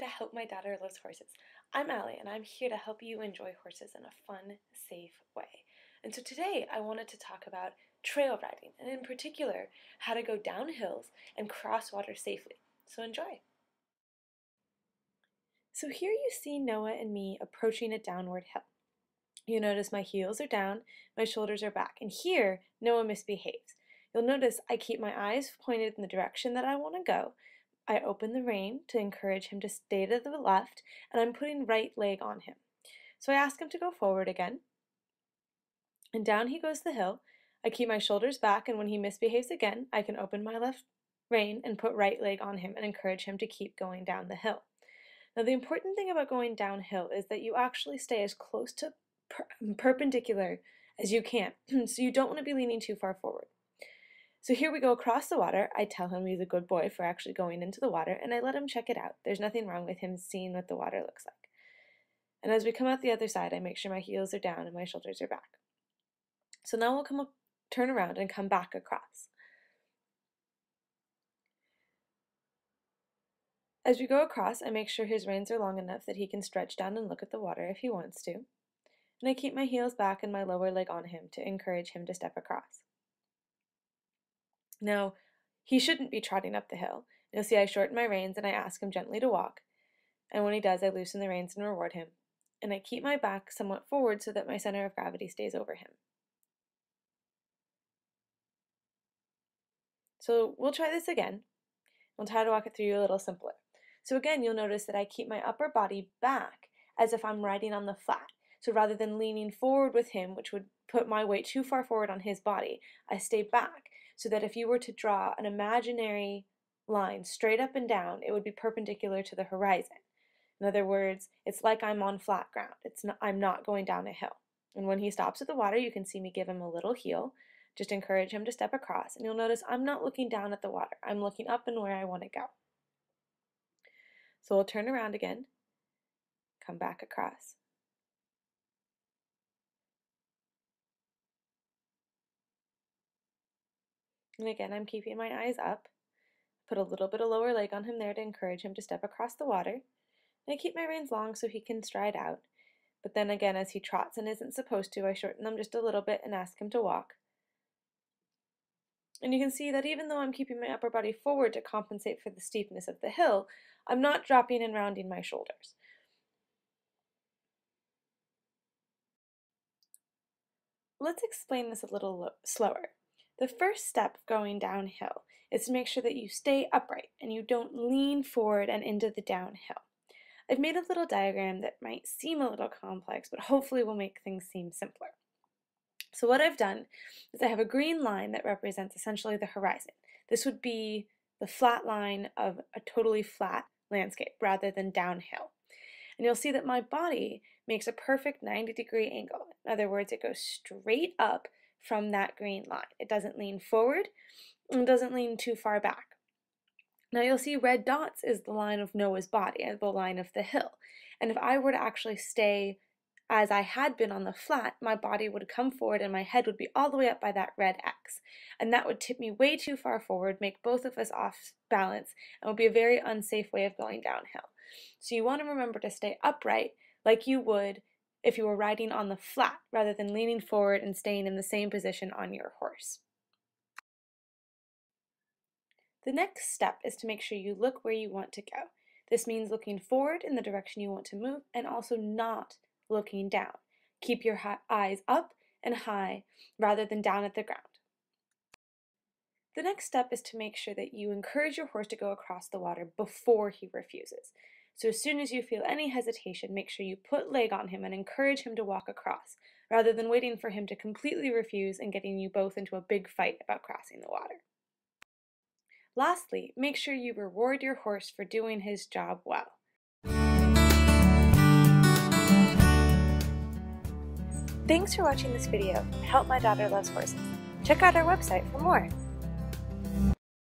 to Help My Daughter Loves Horses. I'm Allie, and I'm here to help you enjoy horses in a fun, safe way. And so today I wanted to talk about trail riding, and in particular, how to go down hills and cross water safely. So enjoy. So here you see Noah and me approaching a downward hill. You notice my heels are down, my shoulders are back, and here Noah misbehaves. You'll notice I keep my eyes pointed in the direction that I want to go. I open the rein to encourage him to stay to the left, and I'm putting right leg on him. So I ask him to go forward again, and down he goes the hill. I keep my shoulders back, and when he misbehaves again, I can open my left rein and put right leg on him and encourage him to keep going down the hill. Now the important thing about going downhill is that you actually stay as close to perpendicular as you can, so you don't want to be leaning too far forward. So here we go across the water. I tell him he's a good boy for actually going into the water, and I let him check it out. There's nothing wrong with him seeing what the water looks like. And as we come out the other side, I make sure my heels are down and my shoulders are back. So now we'll come up, turn around, and come back across. As we go across, I make sure his reins are long enough that he can stretch down and look at the water if he wants to. And I keep my heels back and my lower leg on him to encourage him to step across. Now, he shouldn't be trotting up the hill. You'll see I shorten my reins and I ask him gently to walk. And when he does, I loosen the reins and reward him. And I keep my back somewhat forward so that my center of gravity stays over him. So we'll try this again. I'll try to walk it through you a little simpler. So again, you'll notice that I keep my upper body back as if I'm riding on the flat. So rather than leaning forward with him, which would put my weight too far forward on his body, I stay back so that if you were to draw an imaginary line straight up and down, it would be perpendicular to the horizon. In other words, it's like I'm on flat ground. I'm not going down a hill. And when he stops at the water, you can see me give him a little heel. Just encourage him to step across. And you'll notice I'm not looking down at the water. I'm looking up and where I want to go. So we'll turn around again, come back across. And again, I'm keeping my eyes up. Put a little bit of lower leg on him there to encourage him to step across the water. And I keep my reins long so he can stride out. But then again, as he trots and isn't supposed to, I shorten them just a little bit and ask him to walk. And you can see that even though I'm keeping my upper body forward to compensate for the steepness of the hill, I'm not dropping and rounding my shoulders. Let's explain this a little slower. The first step of going downhill is to make sure that you stay upright and you don't lean forward and into the downhill. I've made a little diagram that might seem a little complex, but hopefully will make things seem simpler. So what I've done is I have a green line that represents essentially the horizon. This would be the flat line of a totally flat landscape rather than downhill. And you'll see that my body makes a perfect 90-degree angle. In other words, it goes straight up from that green line. It doesn't lean forward and doesn't lean too far back. Now you'll see red dots is the line of Noah's body, the line of the hill. And if I were to actually stay as I had been on the flat, my body would come forward and my head would be all the way up by that red X. And that would tip me way too far forward, make both of us off balance, and would be a very unsafe way of going downhill. So you want to remember to stay upright like you would if you were riding on the flat, rather than leaning forward and staying in the same position on your horse. The next step is to make sure you look where you want to go. This means looking forward in the direction you want to move and also not looking down. Keep your eyes up and high rather than down at the ground. The next step is to make sure that you encourage your horse to go across the water before he refuses. So as soon as you feel any hesitation, make sure you put leg on him and encourage him to walk across, rather than waiting for him to completely refuse and getting you both into a big fight about crossing the water. Lastly, make sure you reward your horse for doing his job well. Thanks for watching this video. Help My Daughter Loves Horses. Check out our website for more.